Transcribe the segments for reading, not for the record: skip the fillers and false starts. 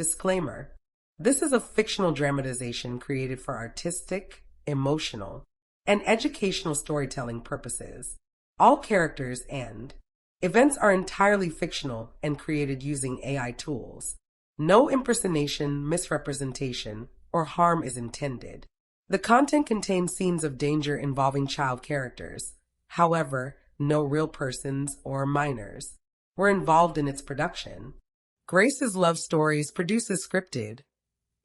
Disclaimer: this is a fictional dramatization created for artistic, emotional, and educational storytelling purposes. All characters and events are entirely fictional and created using AI tools. No impersonation, misrepresentation, or harm is intended. The content contains scenes of danger involving child characters. However, no real persons or minors were involved in its production. Grace's Love Stories produces scripted,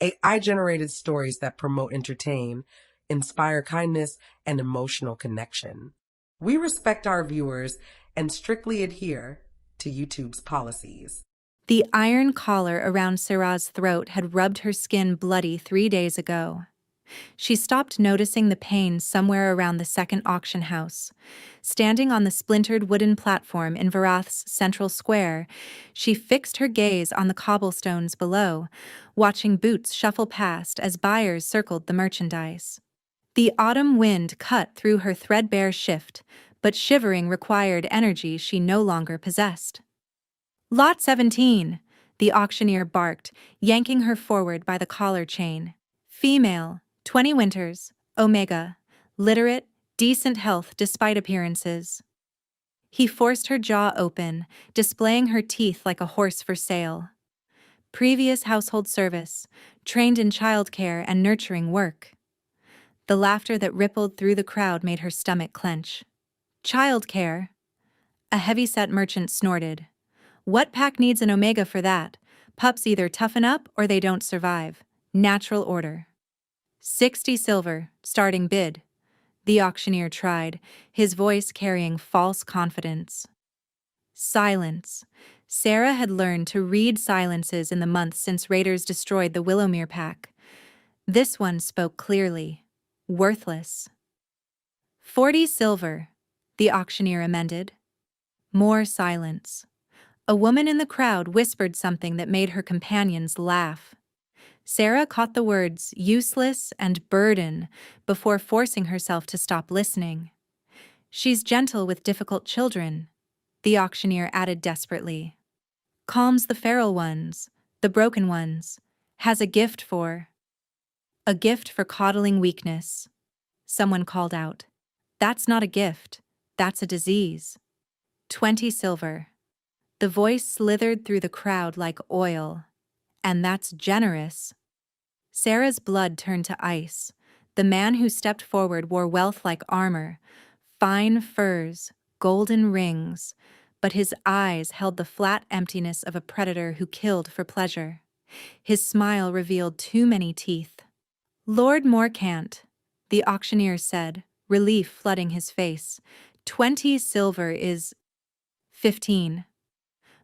AI-generated stories that promote, entertain, inspire kindness, and emotional connection. We respect our viewers and strictly adhere to YouTube's policies. The iron collar around Sarah's throat had rubbed her skin bloody 3 days ago. She stopped noticing the pain somewhere around the second auction house. Standing on the splintered wooden platform in Varath's central square, she fixed her gaze on the cobblestones below, watching boots shuffle past as buyers circled the merchandise. The autumn wind cut through her threadbare shift, but shivering required energy she no longer possessed. "Lot 17, the auctioneer barked, yanking her forward by the collar chain. "Female, 20 winters, Omega, literate, decent health despite appearances." He forced her jaw open, displaying her teeth like a horse for sale. Previous household service, trained in childcare and nurturing work. The laughter that rippled through the crowd made her stomach clench. "Childcare?" A heavy-set merchant snorted. "What pack needs an Omega for that? Pups either toughen up or they don't survive. Natural order." 60 silver, starting bid. The auctioneer tried, his voice carrying false confidence. Silence. Sarah had learned to read silences in the months since raiders destroyed the Willowmere pack. This one spoke clearly. Worthless. 40 silver, the auctioneer amended. More silence. A woman in the crowd whispered something that made her companions laugh. Sarah caught the words useless and burden before forcing herself to stop listening. "She's gentle with difficult children," the auctioneer added desperately. "Calms the feral ones, the broken ones, has a gift for coddling weakness." Someone called out. "That's not a gift, that's a disease." 20 silver. The voice slithered through the crowd like oil. "And that's generous." Sarah's blood turned to ice. The man who stepped forward wore wealth like armor, fine furs, golden rings, but his eyes held the flat emptiness of a predator who killed for pleasure. His smile revealed too many teeth. "Lord Morcant," the auctioneer said, relief flooding his face. 20 silver is 15.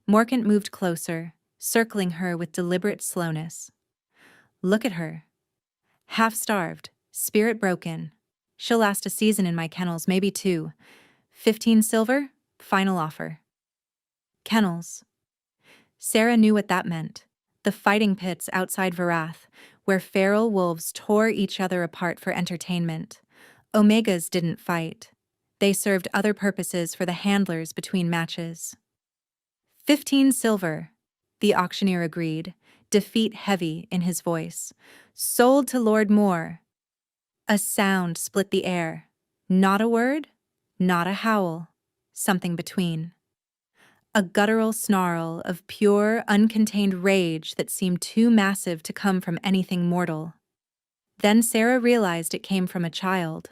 Morcant moved closer, circling her with deliberate slowness. "Look at her. Half-starved, spirit broken. She'll last a season in my kennels, maybe 2. 15 silver, final offer." Kennels. Sarah knew what that meant. The fighting pits outside Varath, where feral wolves tore each other apart for entertainment. Omegas didn't fight. They served other purposes for the handlers between matches. 15 silver, the auctioneer agreed, defeat heavy in his voice. "Sold to Lord Moore." A sound split the air. Not a word, not a howl, something between. A guttural snarl of pure, uncontained rage that seemed too massive to come from anything mortal. Then Sarah realized it came from a child.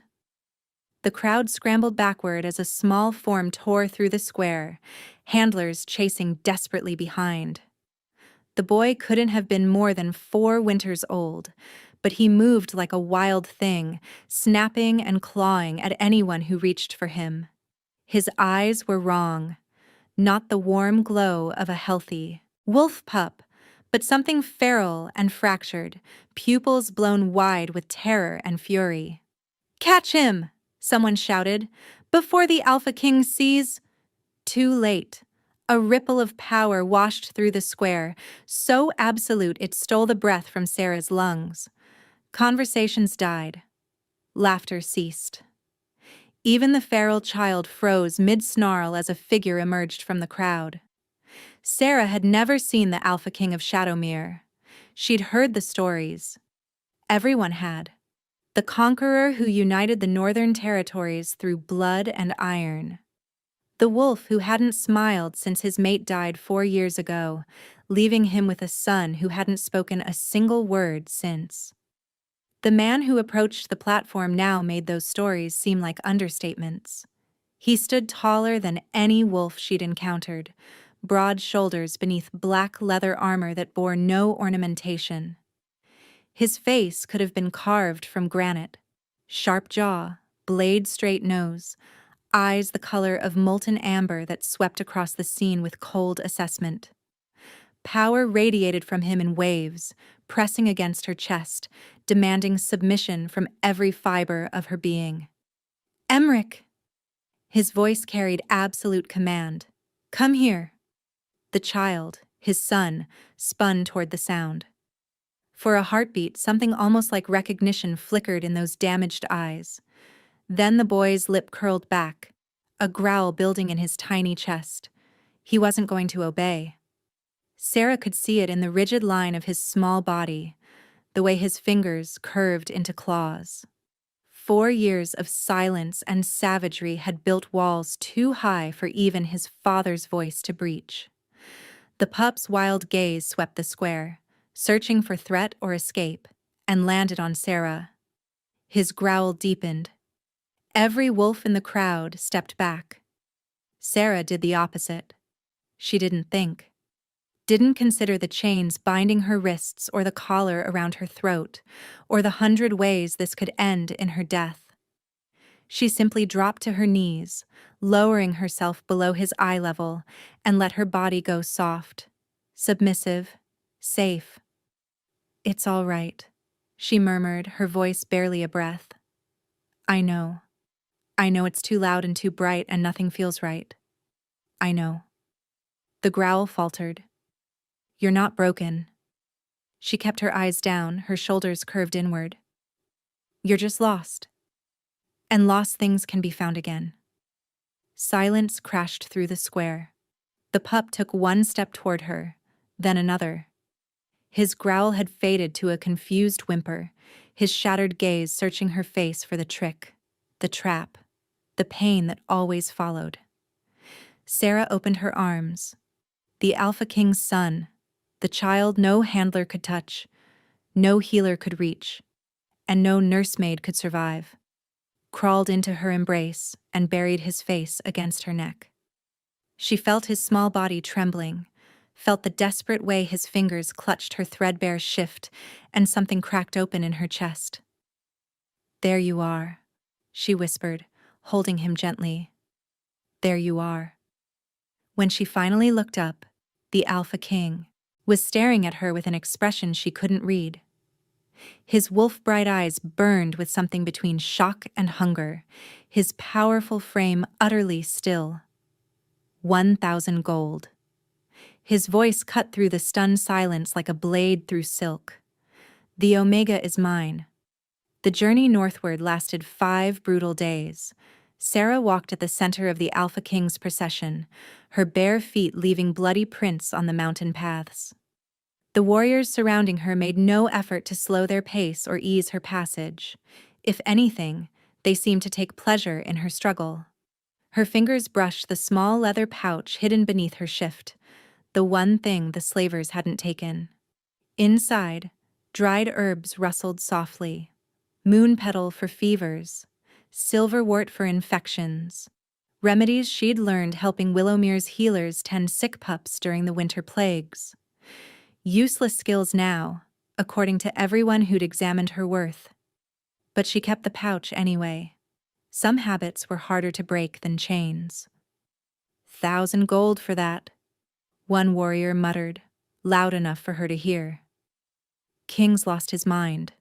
The crowd scrambled backward as a small form tore through the square, handlers chasing desperately behind. The boy couldn't have been more than 4 winters old, but he moved like a wild thing, snapping and clawing at anyone who reached for him. His eyes were wrong, not the warm glow of a healthy wolf pup, but something feral and fractured, pupils blown wide with terror and fury. "Catch him!" someone shouted, "before the Alpha King sees—" Too late. A ripple of power washed through the square, so absolute it stole the breath from Sarah's lungs. Conversations died. Laughter ceased. Even the feral child froze mid-snarl as a figure emerged from the crowd. Sarah had never seen the Alpha King of Shadowmere. She'd heard the stories. Everyone had. The conqueror who united the northern territories through blood and iron. The wolf who hadn't smiled since his mate died 4 years ago, leaving him with a son who hadn't spoken a single word since. The man who approached the platform now made those stories seem like understatements. He stood taller than any wolf she'd encountered, broad shoulders beneath black leather armor that bore no ornamentation. His face could have been carved from granite. Sharp jaw, blade-straight nose, eyes the color of molten amber that swept across the scene with cold assessment. Power radiated from him in waves, pressing against her chest, demanding submission from every fiber of her being. "Emmerich!" His voice carried absolute command. "Come here." The child, his son, spun toward the sound. For a heartbeat, something almost like recognition flickered in those damaged eyes. Then the boy's lip curled back, a growl building in his tiny chest. He wasn't going to obey. Sarah could see it in the rigid line of his small body, the way his fingers curved into claws. 4 years of silence and savagery had built walls too high for even his father's voice to breach. The pup's wild gaze swept the square, searching for threat or escape, and landed on Sarah. His growl deepened. Every wolf in the crowd stepped back. Sarah did the opposite. She didn't think. Didn't consider the chains binding her wrists or the collar around her throat, or the 100 ways this could end in her death. She simply dropped to her knees, lowering herself below his eye level, and let her body go soft, submissive, safe. "It's all right," she murmured, her voice barely a breath. I know it's too loud and too bright and nothing feels right. I know." The growl faltered. "You're not broken." She kept her eyes down, her shoulders curved inward. "You're just lost. And lost things can be found again." Silence crashed through the square. The pup took one step toward her, then another. His growl had faded to a confused whimper, his shattered gaze searching her face for the trick, the trap, the pain that always followed. Sarah opened her arms. The Alpha King's son, the child no handler could touch, no healer could reach, and no nursemaid could survive, crawled into her embrace and buried his face against her neck. She felt his small body trembling, felt the desperate way his fingers clutched her threadbare shift, and something cracked open in her chest. "There you are," she whispered, holding him gently. "There you are." When she finally looked up, the Alpha King was staring at her with an expression she couldn't read. His wolf-bright eyes burned with something between shock and hunger, his powerful frame utterly still. 1,000 gold. His voice cut through the stunned silence like a blade through silk. "The Omega is mine." The journey northward lasted 5 brutal days. Sarah walked at the center of the Alpha King's procession, her bare feet leaving bloody prints on the mountain paths. The warriors surrounding her made no effort to slow their pace or ease her passage. If anything, they seemed to take pleasure in her struggle. Her fingers brushed the small leather pouch hidden beneath her shift, the one thing the slavers hadn't taken. Inside, dried herbs rustled softly. Moon petal for fevers, silverwort for infections, remedies she'd learned helping Willowmere's healers tend sick pups during the winter plagues. Useless skills now, according to everyone who'd examined her worth. But she kept the pouch anyway. Some habits were harder to break than chains. 1,000 gold for that, one warrior muttered, loud enough for her to hear. King's lost his mind.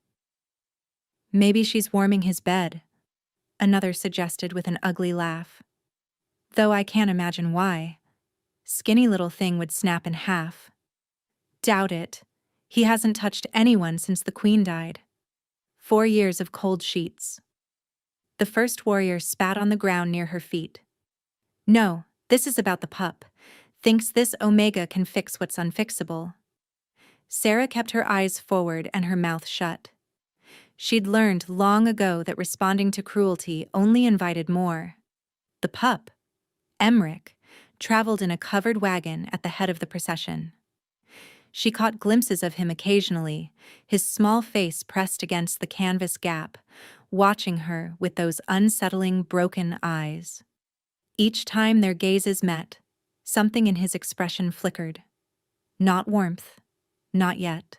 "Maybe she's warming his bed," another suggested with an ugly laugh. "Though I can't imagine why. Skinny little thing would snap in half." "Doubt it. He hasn't touched anyone since the queen died. 4 years of cold sheets." The first warrior spat on the ground near her feet. "No, this is about the pup. Thinks this Omega can fix what's unfixable." Sarah kept her eyes forward and her mouth shut. She'd learned long ago that responding to cruelty only invited more. The pup, Emmerich, traveled in a covered wagon at the head of the procession. She caught glimpses of him occasionally, his small face pressed against the canvas gap, watching her with those unsettling, broken eyes. Each time their gazes met, something in his expression flickered. Not warmth, not yet.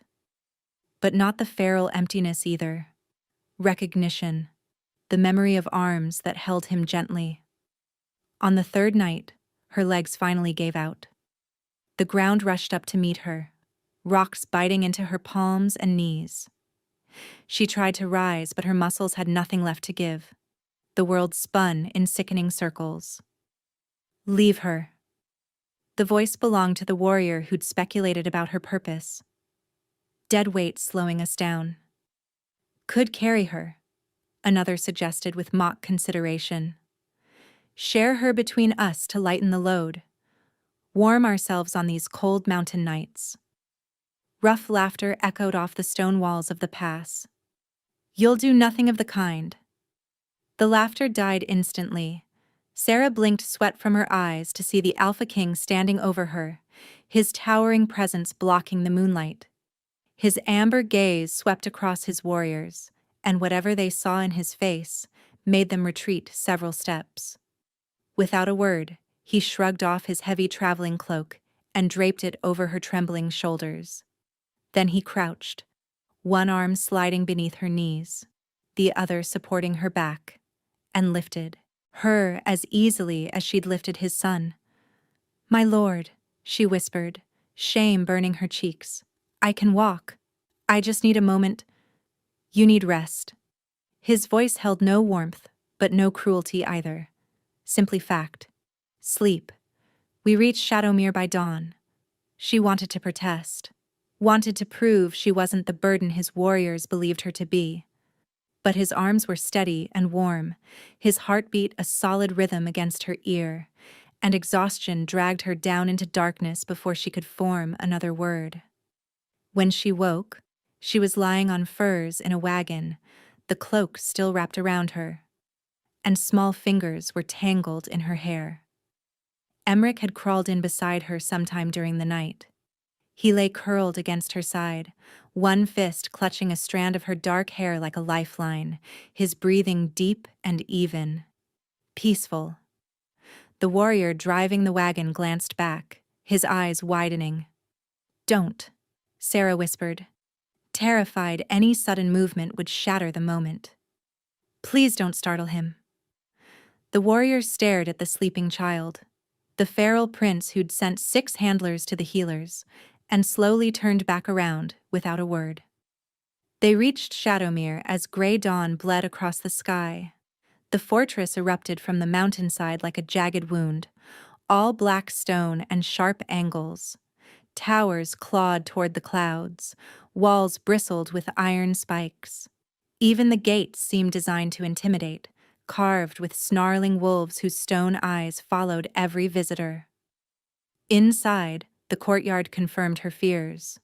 But not the feral emptiness either. Recognition, the memory of arms that held him gently. On the third night, her legs finally gave out. The ground rushed up to meet her, rocks biting into her palms and knees. She tried to rise, but her muscles had nothing left to give. The world spun in sickening circles. Leave her. The voice belonged to the warrior who'd speculated about her purpose. Dead weight slowing us down. Could carry her, another suggested with mock consideration. Share her between us to lighten the load. Warm ourselves on these cold mountain nights. Rough laughter echoed off the stone walls of the pass. You'll do nothing of the kind. The laughter died instantly. Sarah blinked sweat from her eyes to see the Alpha King standing over her, his towering presence blocking the moonlight. His amber gaze swept across his warriors, and whatever they saw in his face made them retreat several steps. Without a word, he shrugged off his heavy traveling cloak and draped it over her trembling shoulders. Then he crouched, one arm sliding beneath her knees, the other supporting her back, and lifted her as easily as she'd lifted his son. "My lord," she whispered, shame burning her cheeks. "I can walk. I just need a moment." "You need rest." His voice held no warmth, but no cruelty either. Simply fact. Sleep. We reached Shadowmere by dawn. She wanted to protest. Wanted to prove she wasn't the burden his warriors believed her to be. But his arms were steady and warm, his heartbeat a solid rhythm against her ear, and exhaustion dragged her down into darkness before she could form another word. When she woke, she was lying on furs in a wagon, the cloak still wrapped around her, and small fingers were tangled in her hair. Emmerich had crawled in beside her sometime during the night. He lay curled against her side, one fist clutching a strand of her dark hair like a lifeline, his breathing deep and even. Peaceful. The warrior driving the wagon glanced back, his eyes widening. "Don't," Sarah whispered, terrified any sudden movement would shatter the moment. "Please don't startle him." The warrior stared at the sleeping child, the feral prince who'd sent 6 handlers to the healers, and slowly turned back around without a word. They reached Shadowmere as gray dawn bled across the sky. The fortress erupted from the mountainside like a jagged wound, all black stone and sharp angles. Towers clawed toward the clouds, walls bristled with iron spikes. Even the gates seemed designed to intimidate, carved with snarling wolves whose stone eyes followed every visitor. Inside, the courtyard confirmed her fears.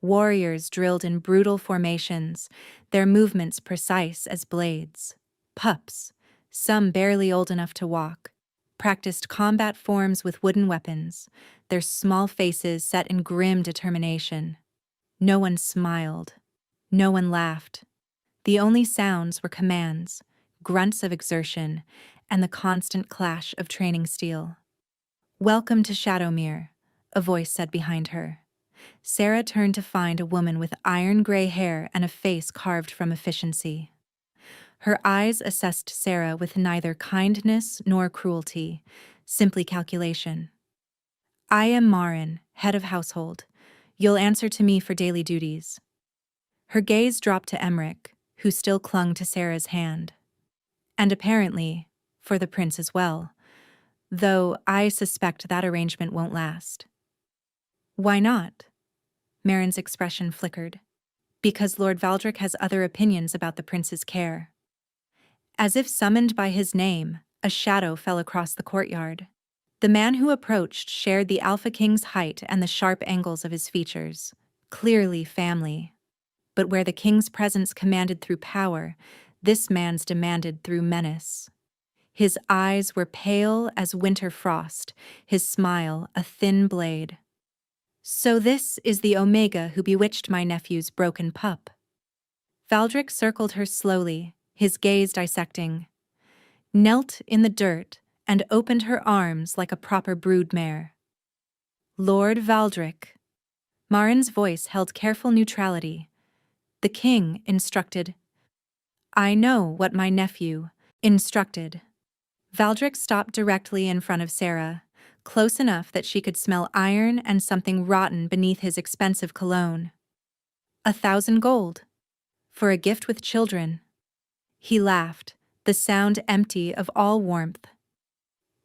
Warriors drilled in brutal formations, their movements precise as blades. Pups, some barely old enough to walk, practiced combat forms with wooden weapons, their small faces set in grim determination. No one smiled. No one laughed. The only sounds were commands, grunts of exertion, and the constant clash of training steel. "Welcome to Shadowmere," a voice said behind her. Sarah turned to find a woman with iron gray hair and a face carved from efficiency. Her eyes assessed Sarah with neither kindness nor cruelty, simply calculation. "I am Marin, head of household. You'll answer to me for daily duties." Her gaze dropped to Emmerich, who still clung to Sarah's hand. "And apparently, for the prince as well, though I suspect that arrangement won't last." "Why not?" Marin's expression flickered. "Because Lord Valdric has other opinions about the prince's care." As if summoned by his name, a shadow fell across the courtyard. The man who approached shared the Alpha King's height and the sharp angles of his features. clearly family. But where the king's presence commanded through power, this man's demanded through menace. His eyes were pale as winter frost, his smile a thin blade. So this is the Omega who bewitched my nephew's broken pup. Valdric circled her slowly, his gaze dissecting. Knelt in the dirt and opened her arms like a proper broodmare. Lord Valdric. Marin's voice held careful neutrality. The king instructed. I know what my nephew instructed. Valdric stopped directly in front of Sarah, close enough that she could smell iron and something rotten beneath his expensive cologne. 1,000 gold. For a gift with children. He laughed, the sound empty of all warmth.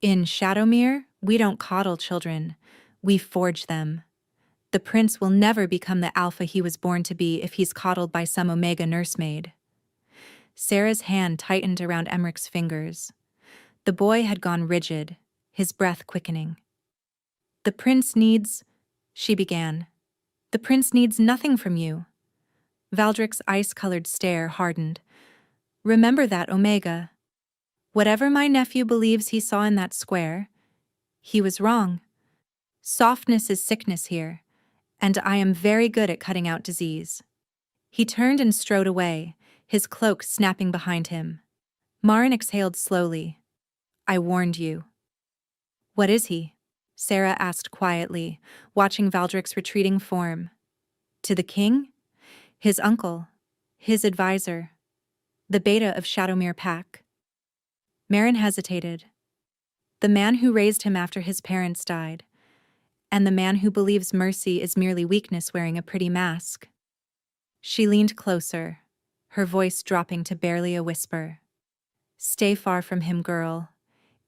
In Shadowmere, we don't coddle children, we forge them. The prince will never become the alpha he was born to be if he's coddled by some Omega nursemaid. Sarah's hand tightened around Emmerich's fingers. The boy had gone rigid, his breath quickening. The prince needs, she began. The prince needs nothing from you. Valdric's ice-colored stare hardened. Remember that, Omega. Whatever my nephew believes he saw in that square, he was wrong. Softness is sickness here, and I am very good at cutting out disease. He turned and strode away, his cloak snapping behind him. Marin exhaled slowly. I warned you. What is he? Sarah asked quietly, watching Valdric's retreating form. To the king? His uncle, his advisor, the beta of Shadowmere Pack. Marin hesitated. The man who raised him after his parents died, and the man who believes mercy is merely weakness wearing a pretty mask. She leaned closer, her voice dropping to barely a whisper. Stay far from him, girl.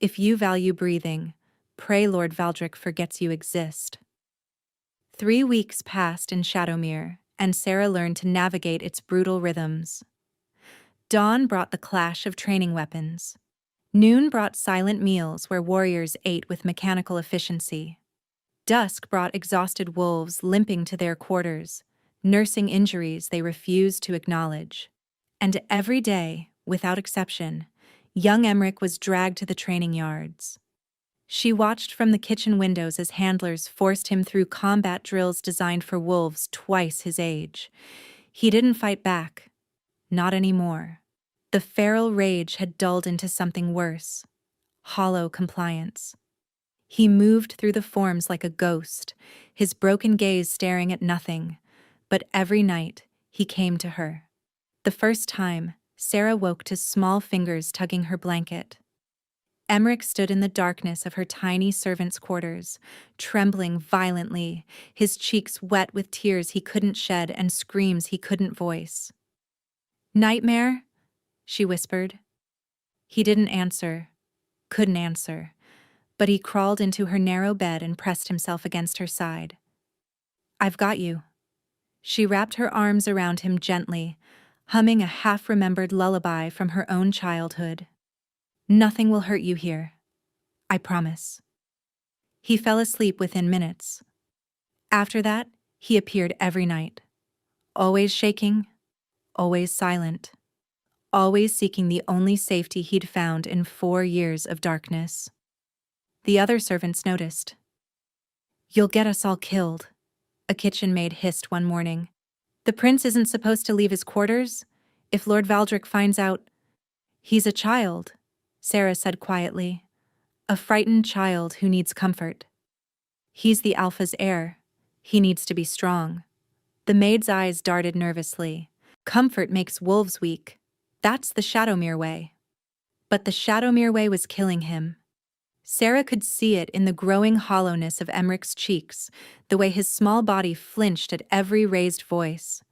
If you value breathing, pray Lord Valdric forgets you exist. 3 weeks passed in Shadowmere, and Sarah learned to navigate its brutal rhythms. Dawn brought the clash of training weapons. Noon brought silent meals where warriors ate with mechanical efficiency. Dusk brought exhausted wolves limping to their quarters, nursing injuries they refused to acknowledge. And every day, without exception, young Emmerich was dragged to the training yards. She watched from the kitchen windows as handlers forced him through combat drills designed for wolves twice his age. He didn't fight back. Not anymore. The feral rage had dulled into something worse. Hollow compliance. He moved through the forms like a ghost, his broken gaze staring at nothing. But every night, he came to her. The first time, Sarah woke to small fingers tugging her blanket. Emmerich stood in the darkness of her tiny servants' quarters, trembling violently, his cheeks wet with tears he couldn't shed and screams he couldn't voice. Nightmare? She whispered. He didn't answer, couldn't answer, but he crawled into her narrow bed and pressed himself against her side. I've got you. She wrapped her arms around him gently, humming a half-remembered lullaby from her own childhood. Nothing will hurt you here. I promise. He fell asleep within minutes. After that, he appeared every night. Always shaking, always silent, always seeking the only safety he'd found in 4 years of darkness. The other servants noticed. You'll get us all killed, a kitchen maid hissed one morning. The prince isn't supposed to leave his quarters. If Lord Valdric finds out, he's a child, Sarah said quietly. A frightened child who needs comfort. He's the Alpha's heir. He needs to be strong. The maid's eyes darted nervously. Comfort makes wolves weak. That's the Shadowmere way. But the Shadowmere way was killing him. Sarah could see it in the growing hollowness of Emmerich's cheeks, the way his small body flinched at every raised voice.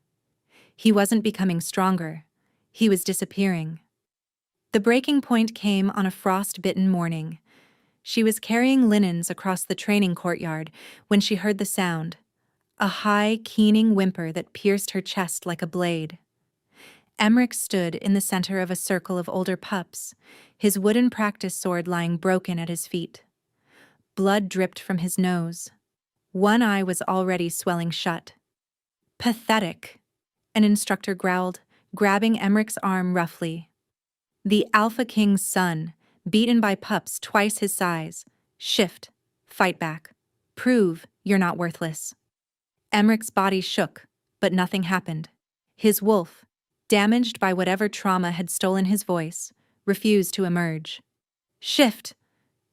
He wasn't becoming stronger. He was disappearing. The breaking point came on a frost-bitten morning. She was carrying linens across the training courtyard when she heard the sound, a high, keening whimper that pierced her chest like a blade. Emmerich stood in the center of a circle of older pups, his wooden practice sword lying broken at his feet. Blood dripped from his nose. One eye was already swelling shut. Pathetic, an instructor growled, grabbing Emmerich's arm roughly. The Alpha King's son, beaten by pups twice his size. Shift, fight back. Prove you're not worthless. Emmerich's body shook, but nothing happened. His wolf, damaged by whatever trauma had stolen his voice, refused to emerge. Shift!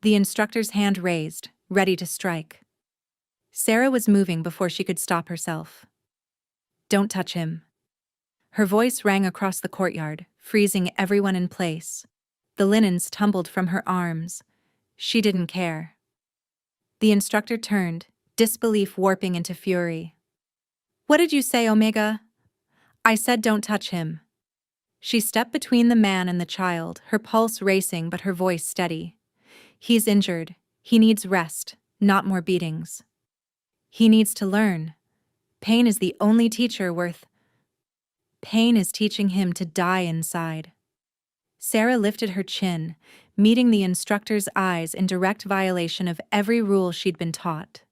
The instructor's hand raised, ready to strike. Sarah was moving before she could stop herself. Don't touch him. Her voice rang across the courtyard, freezing everyone in place. The linens tumbled from her arms. She didn't care. The instructor turned, disbelief warping into fury. What did you say, Omega? I said don't touch him. She stepped between the man and the child, her pulse racing but her voice steady. He's injured. He needs rest, not more beatings. He needs to learn. Pain is the only teacher worth. Pain is teaching him to die inside. Sarah lifted her chin, meeting the instructor's eyes in direct violation of every rule she'd been taught.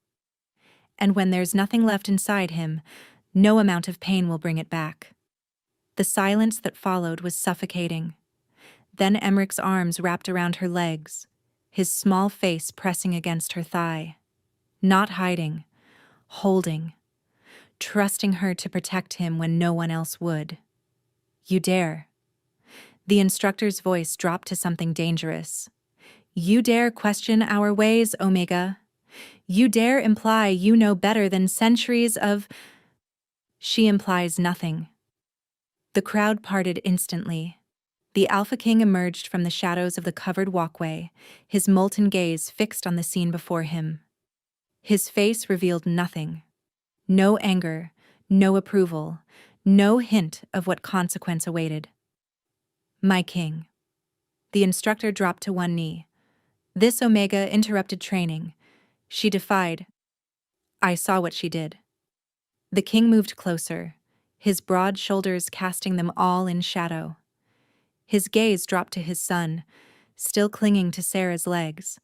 And when there's nothing left inside him, no amount of pain will bring it back. The silence that followed was suffocating. Then Emmerich's arms wrapped around her legs, his small face pressing against her thigh. Not hiding, holding, trusting her to protect him when no one else would. You dare. The instructor's voice dropped to something dangerous. You dare question our ways, Omega. You dare imply you know better than centuries of... She implies nothing. The crowd parted instantly. The Alpha King emerged from the shadows of the covered walkway, his molten gaze fixed on the scene before him. His face revealed nothing. No anger, no approval, no hint of what consequence awaited. My king. The instructor dropped to one knee. This Omega interrupted training. She defied. I saw what she did. The king moved closer, his broad shoulders casting them all in shadow. His gaze dropped to his son, still clinging to Sarah's legs,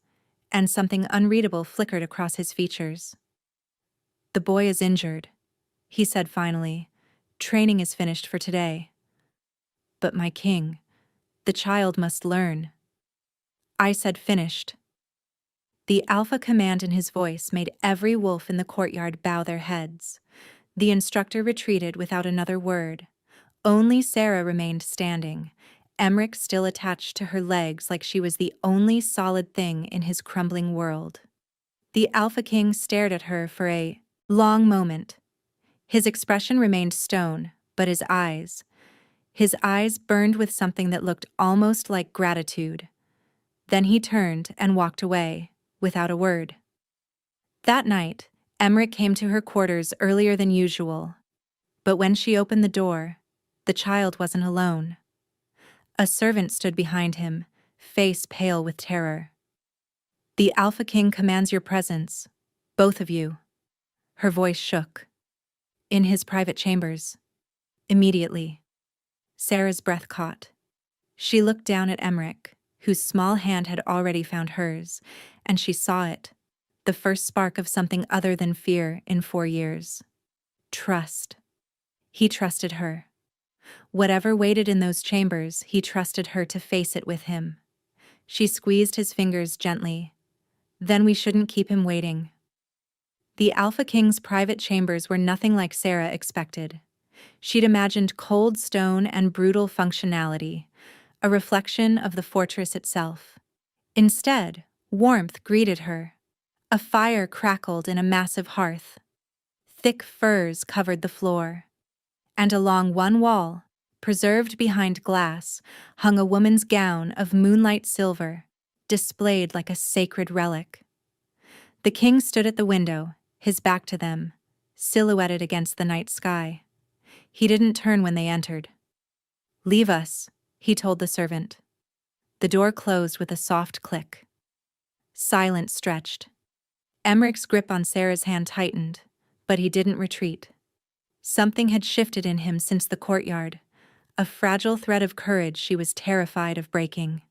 and something unreadable flickered across his features. The boy is injured, he said finally. Training is finished for today. But my king, the child must learn. I said finished. The alpha command in his voice made every wolf in the courtyard bow their heads. The instructor retreated without another word. Only Sarah remained standing, Emmerich still attached to her legs like she was the only solid thing in his crumbling world. The Alpha King stared at her for a long moment. His expression remained stone, but his eyes burned with something that looked almost like gratitude. Then he turned and walked away, without a word. That night, Emmerich came to her quarters earlier than usual. But when she opened the door, the child wasn't alone. A servant stood behind him, face pale with terror. The Alpha King commands your presence, both of you. Her voice shook. In his private chambers. Immediately. Sarah's breath caught. She looked down at Emmerich, whose small hand had already found hers, and she saw it, the first spark of something other than fear in 4 years. Trust. He trusted her. Whatever waited in those chambers, he trusted her to face it with him. She squeezed his fingers gently. Then we shouldn't keep him waiting. The Alpha King's private chambers were nothing like Sarah expected. She'd imagined cold stone and brutal functionality, a reflection of the fortress itself. Instead, warmth greeted her. A fire crackled in a massive hearth. Thick furs covered the floor. And along one wall, preserved behind glass, hung a woman's gown of moonlight silver, displayed like a sacred relic. The king stood at the window, his back to them, silhouetted against the night sky. He didn't turn when they entered. Leave us, he told the servant. The door closed with a soft click. Silence stretched. Emmerich's grip on Sarah's hand tightened, but he didn't retreat. Something had shifted in him since the courtyard, a fragile thread of courage she was terrified of breaking.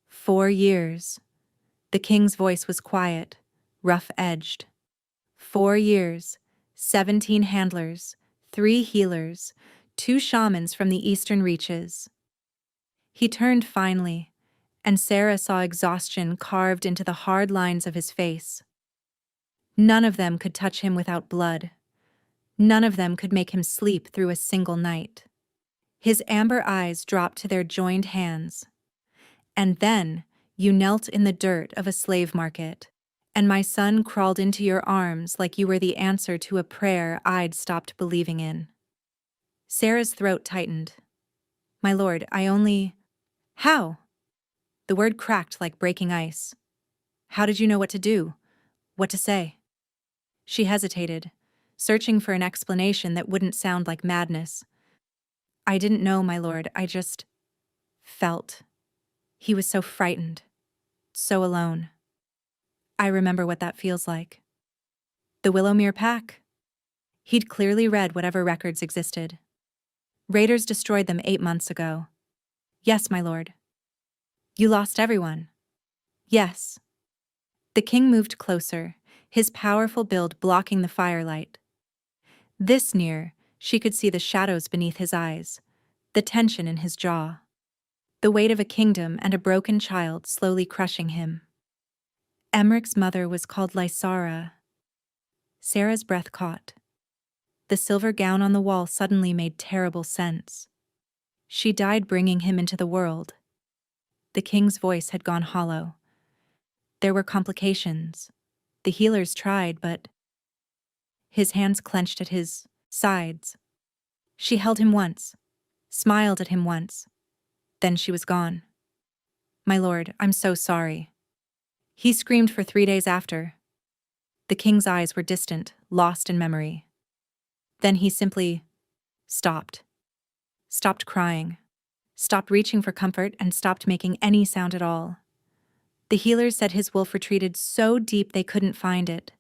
4 years. The king's voice was quiet, rough-edged. 4 years, 17 handlers, 3 healers, 2 shamans from the eastern reaches. He turned finally, and Sarah saw exhaustion carved into the hard lines of his face. None of them could touch him without blood. None of them could make him sleep through a single night. His amber eyes dropped to their joined hands. And then you knelt in the dirt of a slave market, and my son crawled into your arms like you were the answer to a prayer I'd stopped believing in. Sarah's throat tightened. My lord, I only... How? The word cracked like breaking ice. How did you know what to do? What to say? She hesitated, searching for an explanation that wouldn't sound like madness. I didn't know, my lord, I just felt. He was so frightened, so alone. I remember what that feels like. The Willowmere Pack. He'd clearly read whatever records existed. Raiders destroyed them 8 months ago. Yes, my lord. You lost everyone. Yes. The king moved closer, his powerful build blocking the firelight. This near, she could see the shadows beneath his eyes, the tension in his jaw, the weight of a kingdom and a broken child slowly crushing him. Emmeric's mother was called Lysara. Sarah's breath caught. The silver gown on the wall suddenly made terrible sense. She died bringing him into the world. The king's voice had gone hollow. There were complications. The healers tried, but... His hands clenched at his sides. She held him once, smiled at him once. Then she was gone. My lord, I'm so sorry. He screamed for 3 days after. The king's eyes were distant, lost in memory. Then he simply stopped. Stopped crying. Stopped reaching for comfort and stopped making any sound at all. The healers said his wolf retreated so deep they couldn't find it,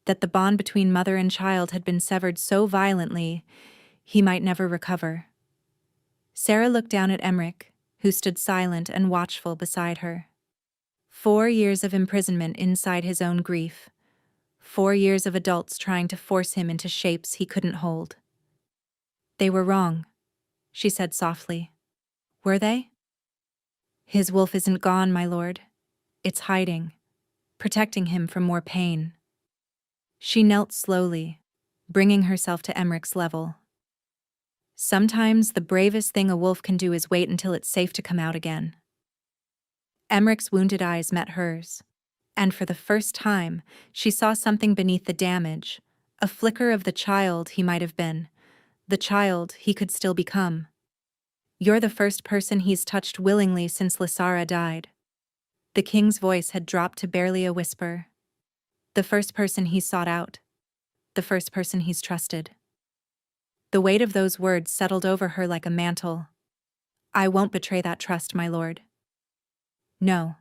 that the bond between mother and child had been severed so violently he might never recover. Sarah looked down at Emmerich, who stood silent and watchful beside her. 4 years of imprisonment inside his own grief. 4 years of adults trying to force him into shapes he couldn't hold. They were wrong, she said softly. Were they? His wolf isn't gone, my lord. It's hiding, protecting him from more pain. She knelt slowly, bringing herself to Emmerich's level. Sometimes the bravest thing a wolf can do is wait until it's safe to come out again. Emmerich's wounded eyes met hers, and for the first time, she saw something beneath the damage, a flicker of the child he might have been, the child he could still become. You're the first person he's touched willingly since Lysara died. The king's voice had dropped to barely a whisper. The first person he's sought out. The first person he's trusted. The weight of those words settled over her like a mantle. I won't betray that trust, my lord. No.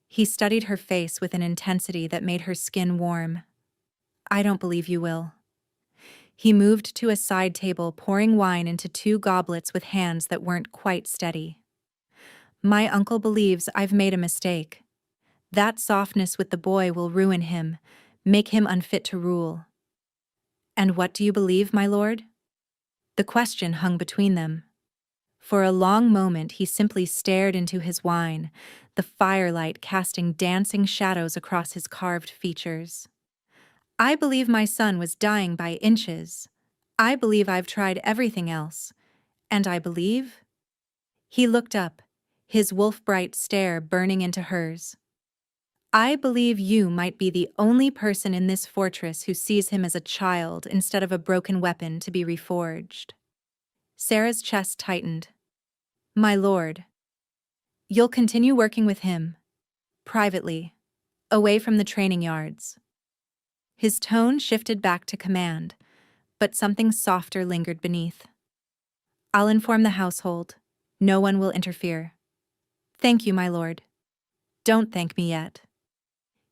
He studied her face with an intensity that made her skin warm. I don't believe you will. He moved to a side table, pouring wine into 2 goblets with hands that weren't quite steady. My uncle believes I've made a mistake. That softness with the boy will ruin him, make him unfit to rule. And what do you believe, my lord? The question hung between them. For a long moment he simply stared into his wine, the firelight casting dancing shadows across his carved features. I believe my son was dying by inches. I believe I've tried everything else. And I believe... He looked up, his wolf-bright stare burning into hers. I believe you might be the only person in this fortress who sees him as a child instead of a broken weapon to be reforged. Sarah's chest tightened. My lord. You'll continue working with him. Privately. Away from the training yards. His tone shifted back to command, but something softer lingered beneath. I'll inform the household. No one will interfere. Thank you, my lord. Don't thank me yet.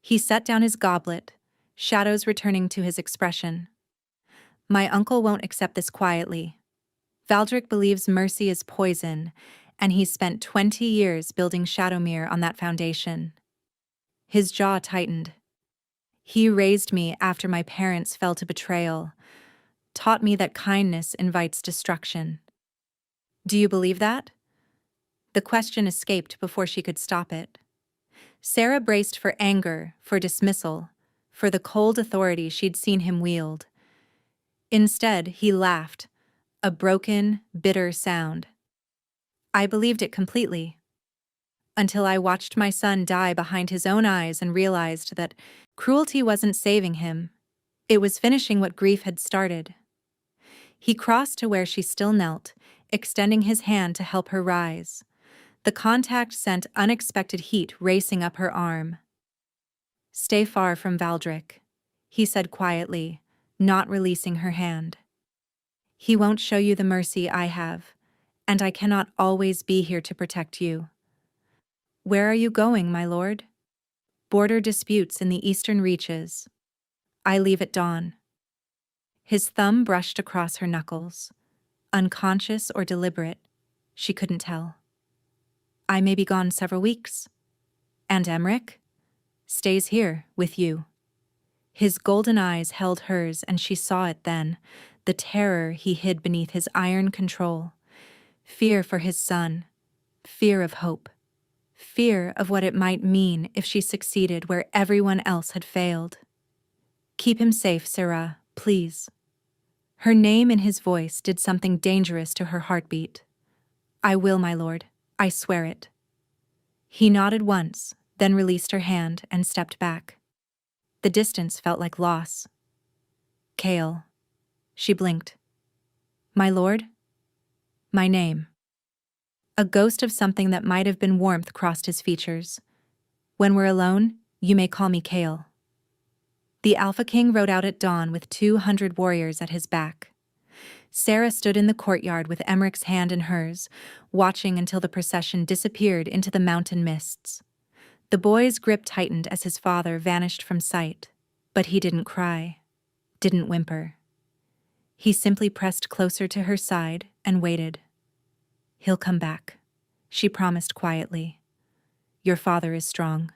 He set down his goblet, shadows returning to his expression. My uncle won't accept this quietly. Valdric believes mercy is poison, and he's spent 20 years building Shadowmere on that foundation. His jaw tightened. He raised me after my parents fell to betrayal, taught me that kindness invites destruction. Do you believe that? The question escaped before she could stop it. Sarah braced for anger, for dismissal, for the cold authority she'd seen him wield. Instead, he laughed, a broken, bitter sound. I believed it completely. Until I watched my son die behind his own eyes and realized that cruelty wasn't saving him. It was finishing what grief had started. He crossed to where she still knelt, extending his hand to help her rise. The contact sent unexpected heat racing up her arm. Stay far from Valdric, he said quietly, not releasing her hand. He won't show you the mercy I have, and I cannot always be here to protect you. Where are you going, my lord? Border disputes in the eastern reaches. I leave at dawn. His thumb brushed across her knuckles. Unconscious or deliberate, she couldn't tell. I may be gone several weeks. And Emmerich? Stays here, with you. His golden eyes held hers, and she saw it then, the terror he hid beneath his iron control. Fear for his son. Fear of hope. Fear of what it might mean if she succeeded where everyone else had failed. Keep him safe, Sarah, please. Her name in his voice did something dangerous to her heartbeat. I will, my lord. I swear it. He nodded once, then released her hand and stepped back. The distance felt like loss. Kale. She blinked. My lord? My name. A ghost of something that might have been warmth crossed his features. When we're alone, you may call me Kale. The Alpha King rode out at dawn with 200 warriors at his back. Sarah stood in the courtyard with Emmerich's hand in hers, watching until the procession disappeared into the mountain mists. The boy's grip tightened as his father vanished from sight, but he didn't cry, didn't whimper. He simply pressed closer to her side and waited. He'll come back, she promised quietly. Your father is strong.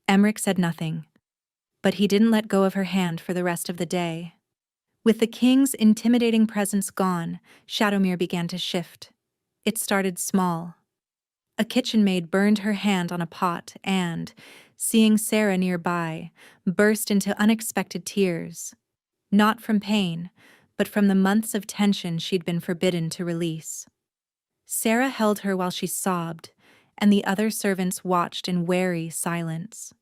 Emmerich said nothing, but he didn't let go of her hand for the rest of the day. With the king's intimidating presence gone, Shadowmere began to shift. It started small. A kitchen maid burned her hand on a pot and, seeing Sarah nearby, burst into unexpected tears. Not from pain, but from the months of tension she'd been forbidden to release. Sarah held her while she sobbed, and the other servants watched in wary silence.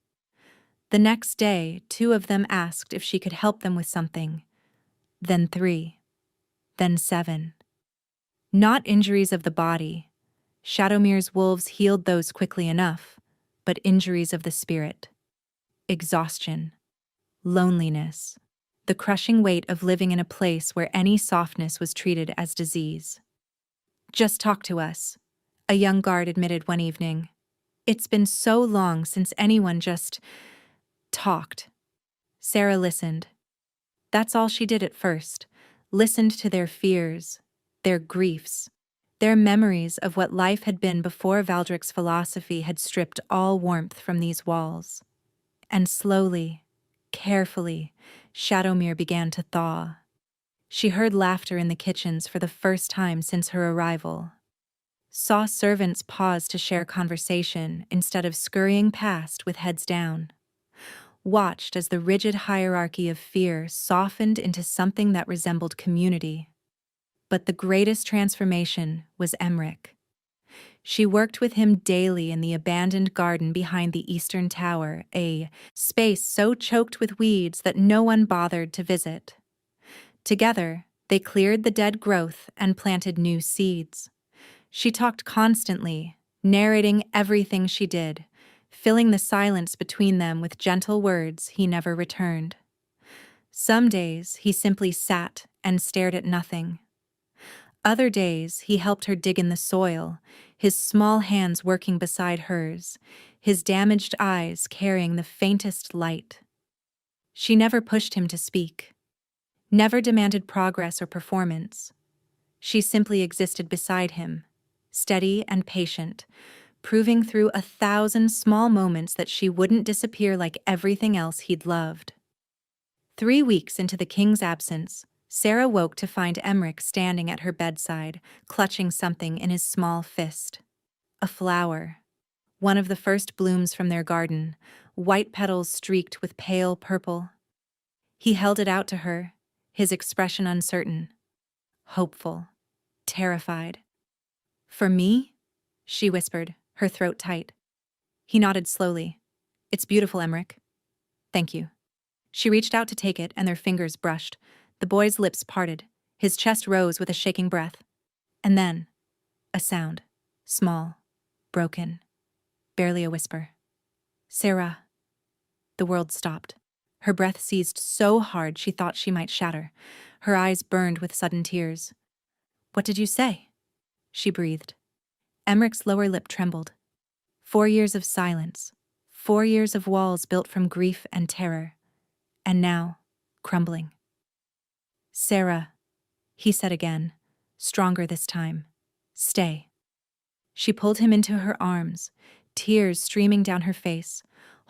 The next day, 2 of them asked if she could help them with something. Then 3. Then 7. Not injuries of the body. Shadowmere's wolves healed those quickly enough, but injuries of the spirit. Exhaustion. Loneliness. The crushing weight of living in a place where any softness was treated as disease. Just talk to us, a young guard admitted one evening. It's been so long since anyone just talked. Sarah listened. That's all she did at first, listened to their fears, their griefs, their memories of what life had been before Valdric's philosophy had stripped all warmth from these walls. And slowly, carefully, Shadowmere began to thaw. She heard laughter in the kitchens for the first time since her arrival. Saw servants pause to share conversation instead of scurrying past with heads down. Watched as the rigid hierarchy of fear softened into something that resembled community. But the greatest transformation was Emmerich. She worked with him daily in the abandoned garden behind the eastern tower, a space so choked with weeds that no one bothered to visit. Together, they cleared the dead growth and planted new seeds. She talked constantly, narrating everything she did, filling the silence between them with gentle words he never returned. Some days he simply sat and stared at nothing. Other days he helped her dig in the soil, his small hands working beside hers, his damaged eyes carrying the faintest light. She never pushed him to speak, never demanded progress or performance. She simply existed beside him, steady and patient, proving through 1,000 small moments that she wouldn't disappear like everything else he'd loved. 3 weeks into the king's absence, Sarah woke to find Emmerich standing at her bedside, clutching something in his small fist. A flower. One of the first blooms from their garden, white petals streaked with pale purple. He held it out to her, his expression uncertain, hopeful, terrified. "For me?" she whispered, her throat tight. He nodded slowly. "It's beautiful, Emmerich. Thank you." She reached out to take it, and their fingers brushed. The boy's lips parted. His chest rose with a shaking breath. And then, a sound. Small, broken, barely a whisper. "Sarah." The world stopped. Her breath seized so hard she thought she might shatter. Her eyes burned with sudden tears. "What did you say?" she breathed. Emmerich's lower lip trembled. 4 years of silence. 4 years of walls built from grief and terror. And now, crumbling. "Sarah," he said again, stronger this time. "Stay." She pulled him into her arms, tears streaming down her face,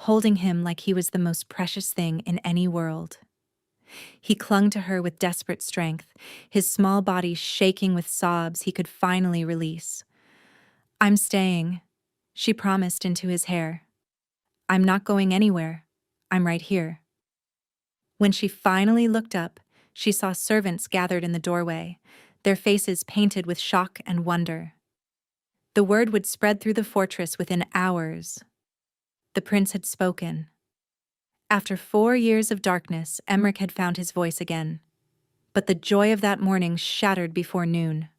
holding him like he was the most precious thing in any world. He clung to her with desperate strength, his small body shaking with sobs he could finally release. "I'm staying," she promised into his hair. "I'm not going anywhere. I'm right here." When she finally looked up, she saw servants gathered in the doorway, their faces painted with shock and wonder. The word would spread through the fortress within hours. The prince had spoken. After 4 years of darkness, Emmerich had found his voice again. But the joy of that morning shattered before noon.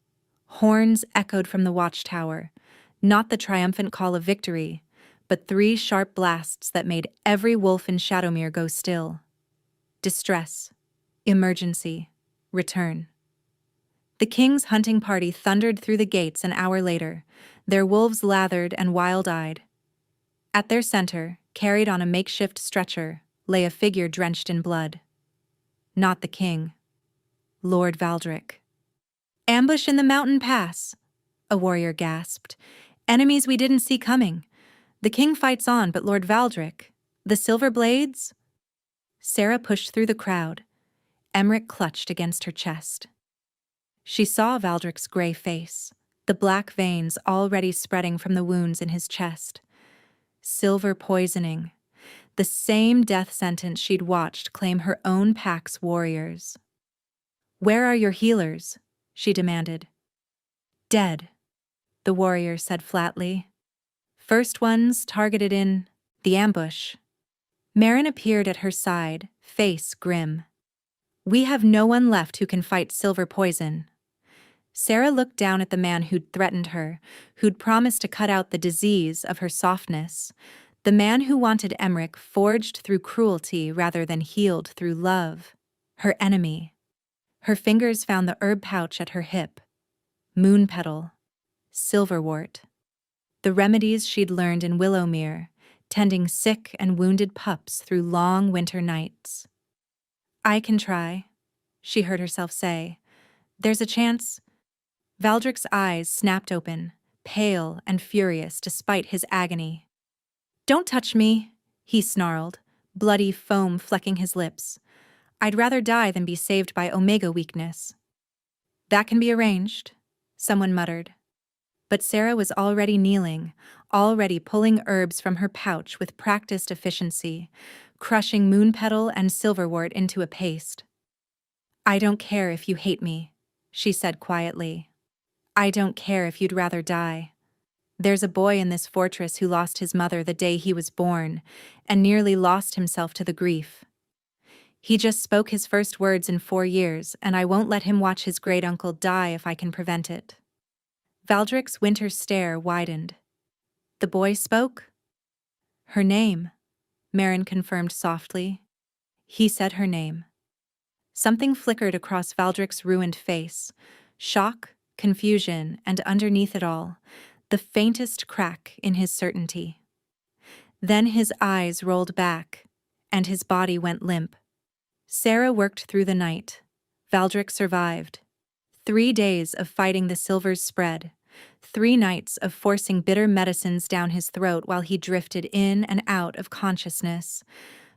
Horns echoed from the watchtower, not the triumphant call of victory, but 3 sharp blasts that made every wolf in Shadowmere go still. Distress, emergency, return. The king's hunting party thundered through the gates an hour later, their wolves lathered and wild-eyed. At their center, carried on a makeshift stretcher, lay a figure drenched in blood. Not the king. Lord Valdric. "Ambush in the mountain pass," a warrior gasped. "Enemies we didn't see coming. The king fights on, but Lord Valdric, the Silver Blades?" Sarah pushed through the crowd. Emmerich clutched against her chest. She saw Valdric's gray face, the black veins already spreading from the wounds in his chest. Silver poisoning, the same death sentence she'd watched claim her own pack's warriors. "Where are your healers?" she demanded. "Dead," the warrior said flatly. "First ones targeted in the ambush." Marin appeared at her side, face grim. "We have no one left who can fight silver poison." Sarah looked down at the man who'd threatened her, who'd promised to cut out the disease of her softness, the man who wanted Emmerich forged through cruelty rather than healed through love. Her enemy. Her fingers found the herb pouch at her hip. Moon petal. Silverwort. The remedies she'd learned in Willowmere, tending sick and wounded pups through long winter nights. "I can try," she heard herself say. "There's a chance." Valdric's eyes snapped open, pale and furious despite his agony. "Don't touch me," he snarled, bloody foam flecking his lips. "I'd rather die than be saved by Omega weakness." "That can be arranged," someone muttered. But Sarah was already kneeling, already pulling herbs from her pouch with practiced efficiency, crushing moon petal and silverwort into a paste. "I don't care if you hate me," she said quietly. "I don't care if you'd rather die. There's a boy in this fortress who lost his mother the day he was born, and nearly lost himself to the grief. He just spoke his first words in 4 years, and I won't let him watch his great-uncle die if I can prevent it." Valdric's winter stare widened. "The boy spoke?" "Her name," Marin confirmed softly. He said her name. Something flickered across Valdric's ruined face. Shock, confusion, and underneath it all, the faintest crack in his certainty. Then his eyes rolled back, and his body went limp. Sarah worked through the night. Valdric survived. 3 days of fighting the silver's spread. 3 nights of forcing bitter medicines down his throat while he drifted in and out of consciousness.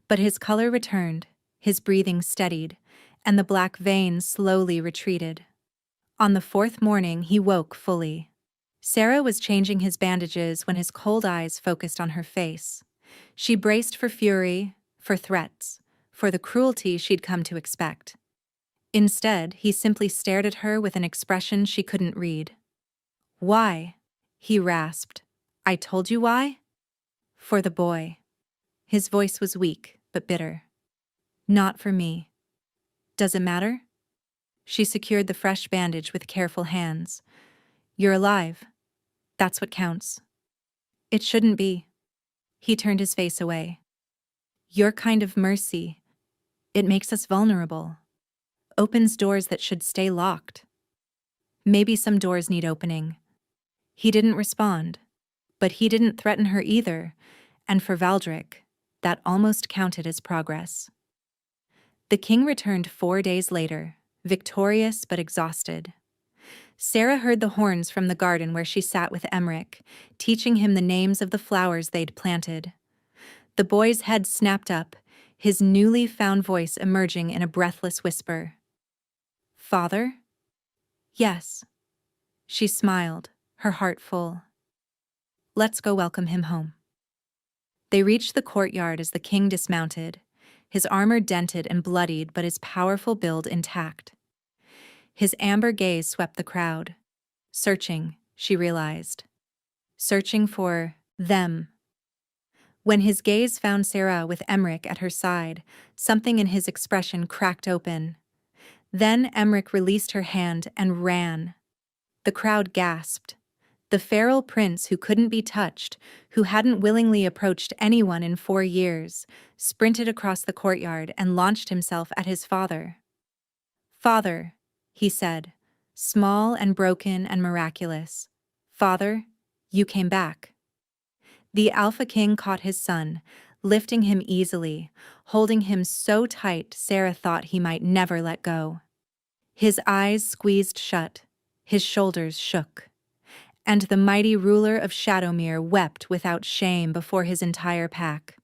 But his color returned, his breathing steadied, and the black veins slowly retreated. On the fourth morning, he woke fully. Sarah was changing his bandages when his cold eyes focused on her face. She braced for fury, for threats, for the cruelty she'd come to expect. Instead, he simply stared at her with an expression she couldn't read. "Why?" he rasped. "I told you why?" "For the boy." His voice was weak, but bitter. "Not for me." "Does it matter?" She secured the fresh bandage with careful hands. "You're alive. That's what counts." "It shouldn't be." He turned his face away. "Your kind of mercy, it makes us vulnerable. Opens doors that should stay locked." "Maybe some doors need opening." He didn't respond, but he didn't threaten her either, and for Valdric, that almost counted as progress. The king returned 4 days later, victorious but exhausted. Sarah heard the horns from the garden where she sat with Emmerich, teaching him the names of the flowers they'd planted. The boy's head snapped up, his newly found voice emerging in a breathless whisper. "Father?" "Yes." She smiled, her heart full. "Let's go welcome him home." They reached the courtyard as the king dismounted, his armor dented and bloodied but his powerful build intact. His amber gaze swept the crowd. Searching, she realized. Searching for them. When his gaze found Sarah with Emmerich at her side, something in his expression cracked open. Then Emmerich released her hand and ran. The crowd gasped. The feral prince who couldn't be touched, who hadn't willingly approached anyone in 4 years, sprinted across the courtyard and launched himself at his father. "Father," he said, small and broken and miraculous. "Father, you came back." The Alpha King caught his son, lifting him easily, holding him so tight Sarah thought he might never let go. His eyes squeezed shut, his shoulders shook. And the mighty ruler of Shadowmere wept without shame before his entire pack.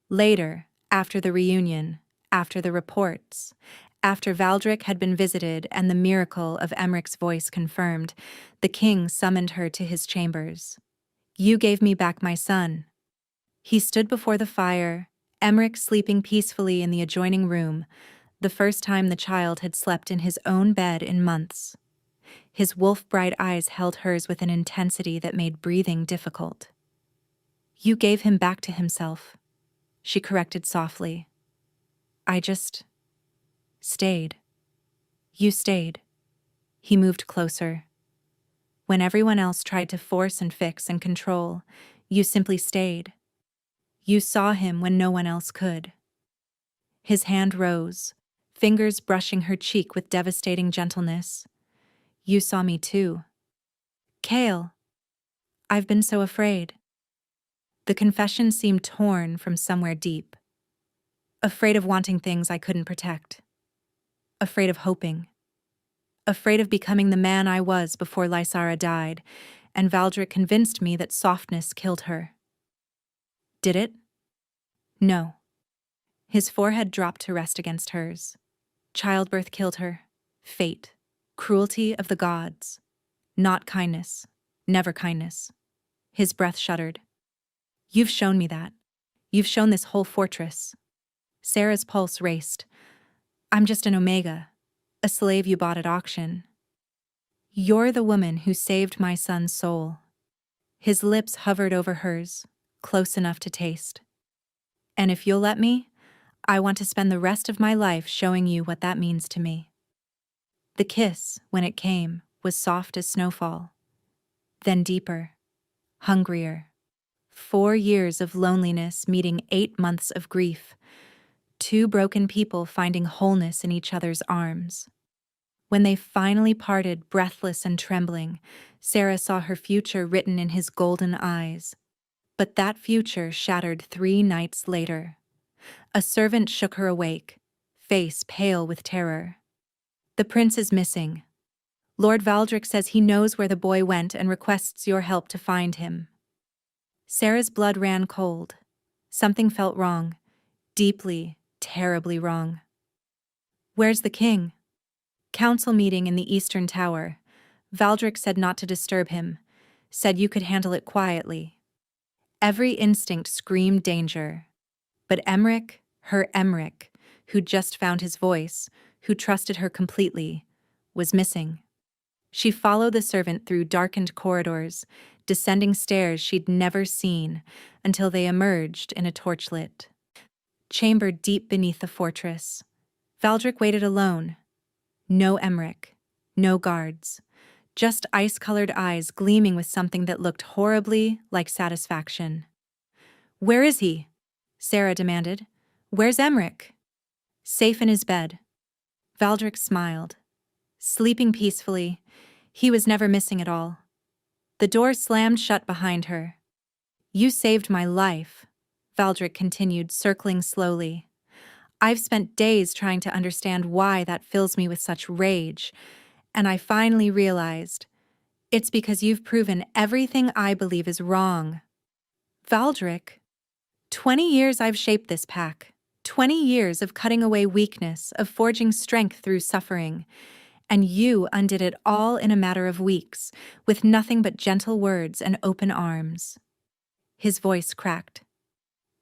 Later, after the reunion, after the reports, after Valdric had been visited and the miracle of Emmerich's voice confirmed, the king summoned her to his chambers. "You gave me back my son." He stood before the fire, Emmerich sleeping peacefully in the adjoining room, the first time the child had slept in his own bed in months. His wolf-bright eyes held hers with an intensity that made breathing difficult. "You gave him back to himself," she corrected softly. "I just stayed." "You stayed." He moved closer. "When everyone else tried to force and fix and control, you simply stayed. You saw him when no one else could." His hand rose, fingers brushing her cheek with devastating gentleness. "You saw me too. Kale. I've been so afraid." The confession seemed torn from somewhere deep. Afraid of wanting things I couldn't protect. Afraid of hoping. Afraid of becoming the man I was before Lysara died, and Valdric convinced me that softness killed her. Did it? No. His forehead dropped to rest against hers. Childbirth killed her. Fate. Cruelty of the gods. Not kindness. Never kindness. His breath shuddered. "You've shown me that. You've shown this whole fortress." Sarah's pulse raced. "I'm just an Omega, a slave you bought at auction." "You're the woman who saved my son's soul." His lips hovered over hers, close enough to taste. "And if you'll let me, I want to spend the rest of my life showing you what that means to me." The kiss, when it came, was soft as snowfall. Then deeper, hungrier. 4 years of loneliness meeting 8 months of grief. 2 broken people finding wholeness in each other's arms. When they finally parted, breathless and trembling, Sarah saw her future written in his golden eyes. But that future shattered 3 nights later. A servant shook her awake, face pale with terror. "The prince is missing. Lord Valdric says he knows where the boy went and requests your help to find him." Sarah's blood ran cold. Something felt wrong. Deeply, terribly wrong. Where's the king? Council meeting in the Eastern Tower. Valdric said not to disturb him, said you could handle it quietly. Every instinct screamed danger. But Emmerich, her Emmerich, who'd just found his voice, who trusted her completely, was missing. She followed the servant through darkened corridors, descending stairs she'd never seen, until they emerged in a torchlit chamber deep beneath the fortress. Valdric waited alone. No Emmerich, no guards, just ice-colored eyes gleaming with something that looked horribly like satisfaction. "Where is he?" Sarah demanded. "Where's Emmerich?" "Safe in his bed." Valdric smiled. Sleeping peacefully, he was never missing at all. The door slammed shut behind her. "You saved my life," Valdric continued, circling slowly. "I've spent days trying to understand why that fills me with such rage, and I finally realized it's because you've proven everything I believe is wrong." "Valdric, 20 years I've shaped this pack. 20 years of cutting away weakness, of forging strength through suffering. And you undid it all in a matter of weeks, with nothing but gentle words and open arms." His voice cracked.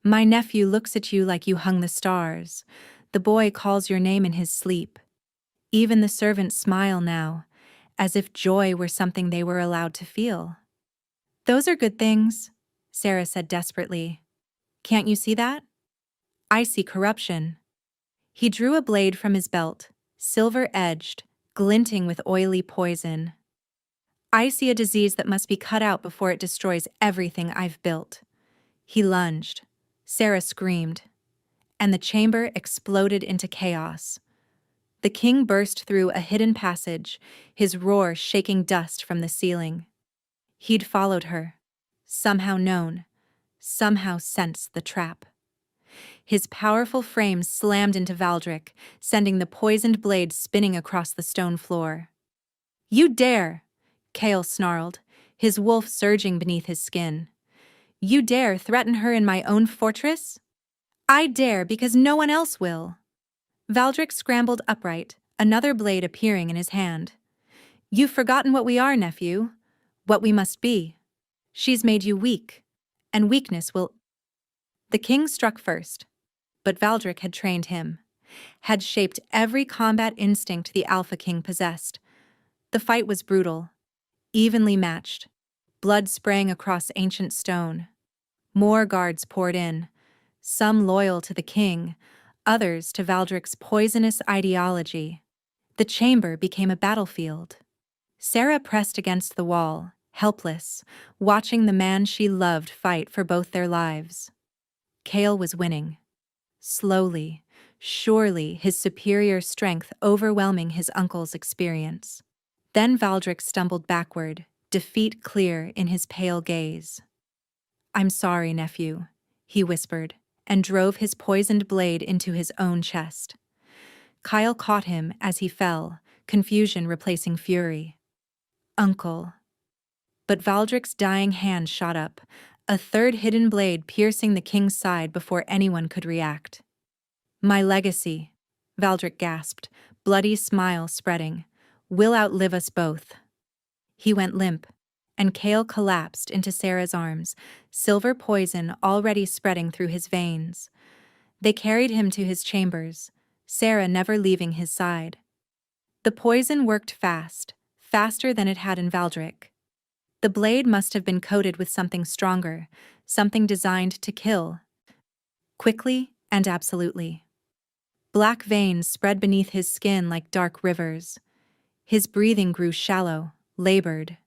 "My nephew looks at you like you hung the stars. The boy calls your name in his sleep. Even the servants smile now, as if joy were something they were allowed to feel." "Those are good things," Sarah said desperately. "Can't you see that?" "I see corruption." He drew a blade from his belt, silver-edged, glinting with oily poison. "I see a disease that must be cut out before it destroys everything I've built." He lunged. Sarah screamed, and the chamber exploded into chaos. The king burst through a hidden passage, his roar shaking dust from the ceiling. He'd followed her, somehow known, somehow sensed the trap. His powerful frame slammed into Valdric, sending the poisoned blade spinning across the stone floor. "You dare!" Kale snarled, his wolf surging beneath his skin. "You dare threaten her in my own fortress?" "I dare because no one else will." Valdric scrambled upright, another blade appearing in his hand. "You've forgotten what we are, nephew. What we must be. She's made you weak, and weakness will—" The king struck first, but Valdric had trained him, had shaped every combat instinct the Alpha King possessed. The fight was brutal, evenly matched, blood spraying across ancient stone. More guards poured in, some loyal to the king, others to Valdric's poisonous ideology. The chamber became a battlefield. Sarah pressed against the wall, helpless, watching the man she loved fight for both their lives. Kale was winning. Slowly, surely, his superior strength overwhelming his uncle's experience. Then Valdric stumbled backward, defeat clear in his pale gaze. "I'm sorry, nephew," he whispered, and drove his poisoned blade into his own chest. Kyle caught him as he fell, confusion replacing fury. "Uncle." But Valdric's dying hand shot up, a third hidden blade piercing the king's side before anyone could react. "My legacy," Valdric gasped, bloody smile spreading, "will outlive us both." He went limp, and Kale collapsed into Sarah's arms, silver poison already spreading through his veins. They carried him to his chambers, Sarah never leaving his side. The poison worked fast, faster than it had in Valdric. The blade must have been coated with something stronger, something designed to kill. Quickly and absolutely. Black veins spread beneath his skin like dark rivers. His breathing grew shallow, labored.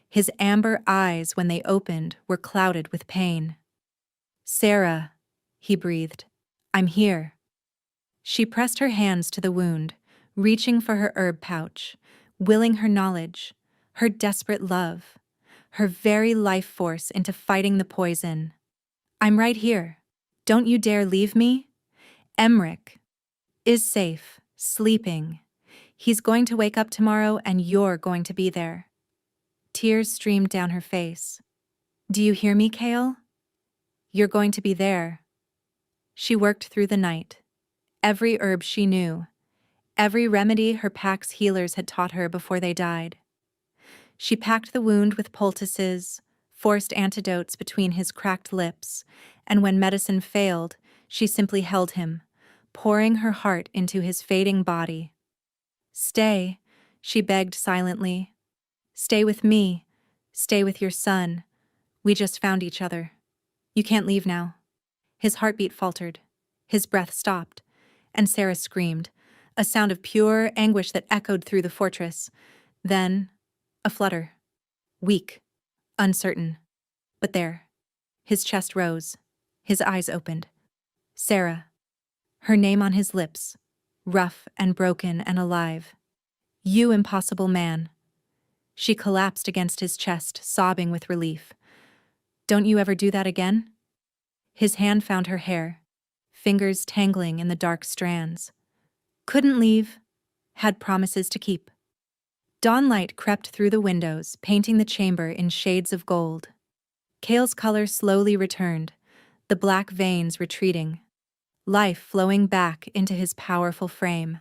His amber eyes, when they opened, were clouded with pain. "Sarah," he breathed, "I'm here." She pressed her hands to the wound, reaching for her herb pouch, willing her knowledge, her desperate love, her very life force into fighting the poison. "I'm right here. Don't you dare leave me. Emmerich is safe, sleeping. He's going to wake up tomorrow and you're going to be there." Tears streamed down her face. "Do you hear me, Kale? You're going to be there." She worked through the night. Every herb she knew, every remedy her pack's healers had taught her before they died. She packed the wound with poultices, forced antidotes between his cracked lips, and when medicine failed, she simply held him, pouring her heart into his fading body. "Stay," she begged silently. "Stay with me. Stay with your son. We just found each other. You can't leave now." His heartbeat faltered. His breath stopped, and Sarah screamed, a sound of pure anguish that echoed through the fortress. Then, a flutter. Weak, uncertain. But there. His chest rose. His eyes opened. Sarah. Her name on his lips, rough and broken and alive. "You impossible man." She collapsed against his chest, sobbing with relief. "Don't you ever do that again?" His hand found her hair, fingers tangling in the dark strands. Couldn't leave. Had promises to keep. Dawnlight crept through the windows, painting the chamber in shades of gold. Kale's color slowly returned, the black veins retreating, life flowing back into his powerful frame.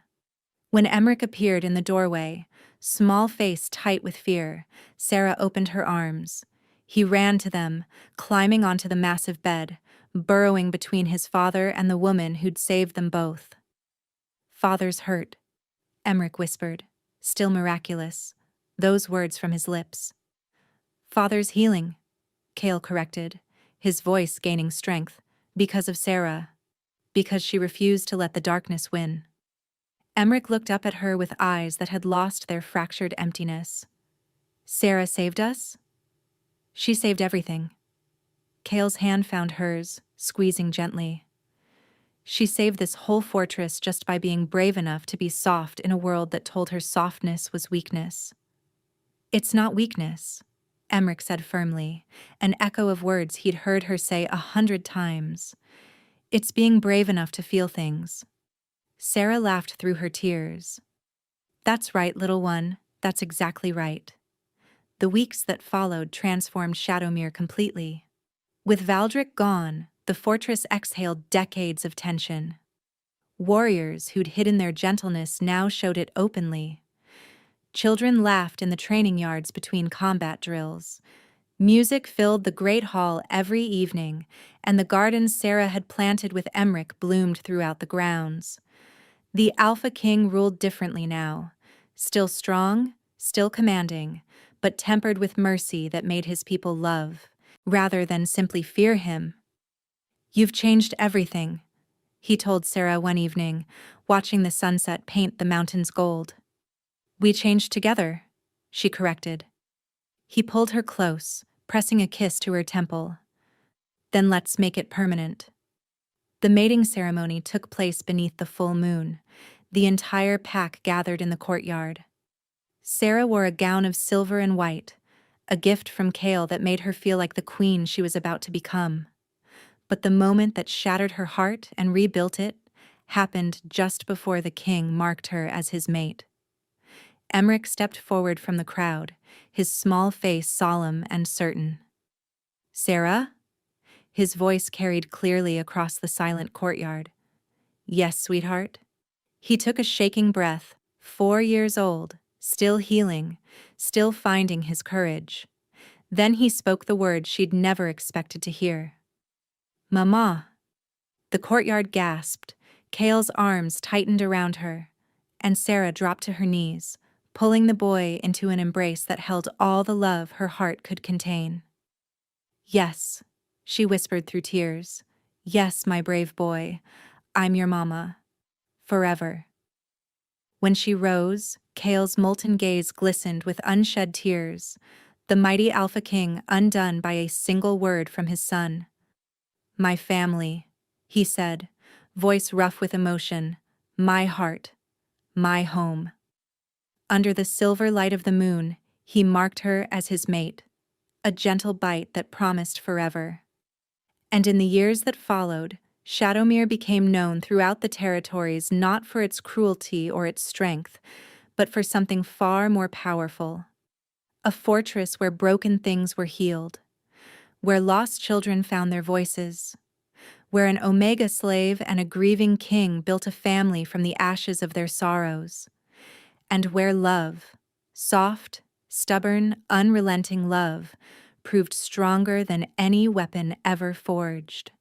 When Emmerich appeared in the doorway, small face tight with fear, Sarah opened her arms. He ran to them, climbing onto the massive bed, burrowing between his father and the woman who'd saved them both. "Father's hurt," Emmerich whispered, still miraculous, those words from his lips. "Father's healing," Kale corrected, his voice gaining strength, because of Sarah, because she refused to let the darkness win. Emmerich looked up at her with eyes that had lost their fractured emptiness. "Sarah saved us?" "She saved everything." Kale's hand found hers, squeezing gently. "She saved this whole fortress just by being brave enough to be soft in a world that told her softness was weakness." "It's not weakness," Emmerich said firmly, an echo of words he'd heard her say 100 times. "It's being brave enough to feel things." Sarah laughed through her tears. "That's right, little one, that's exactly right." The weeks that followed transformed Shadowmere completely. With Valdric gone, the fortress exhaled decades of tension. Warriors who'd hidden their gentleness now showed it openly. Children laughed in the training yards between combat drills. Music filled the great hall every evening, and the gardens Sarah had planted with Emmerich bloomed throughout the grounds. The Alpha King ruled differently now, still strong, still commanding, but tempered with mercy that made his people love, rather than simply fear him. "You've changed everything," he told Sarah one evening, watching the sunset paint the mountains gold. "We changed together," she corrected. He pulled her close, pressing a kiss to her temple. "Then let's make it permanent." The mating ceremony took place beneath the full moon. The entire pack gathered in the courtyard. Sarah wore a gown of silver and white, a gift from Kale that made her feel like the queen she was about to become. But the moment that shattered her heart and rebuilt it happened just before the king marked her as his mate. Emmerich stepped forward from the crowd, his small face solemn and certain. "Sarah?" His voice carried clearly across the silent courtyard. "Yes, sweetheart." He took a shaking breath, 4 years old, still healing, still finding his courage. Then he spoke the word she'd never expected to hear. "Mama." The courtyard gasped, Kale's arms tightened around her, and Sarah dropped to her knees, pulling the boy into an embrace that held all the love her heart could contain. "Yes," she whispered through tears. "Yes, my brave boy. I'm your mama. Forever." When she rose, Kale's molten gaze glistened with unshed tears, the mighty Alpha King undone by a single word from his son. "My family," he said, voice rough with emotion, "my heart, my home." Under the silver light of the moon, he marked her as his mate, a gentle bite that promised forever. And in the years that followed, Shadowmere became known throughout the territories not for its cruelty or its strength, but for something far more powerful. A fortress where broken things were healed, where lost children found their voices, where an Omega slave and a grieving king built a family from the ashes of their sorrows, and where love, soft, stubborn, unrelenting love, proved stronger than any weapon ever forged.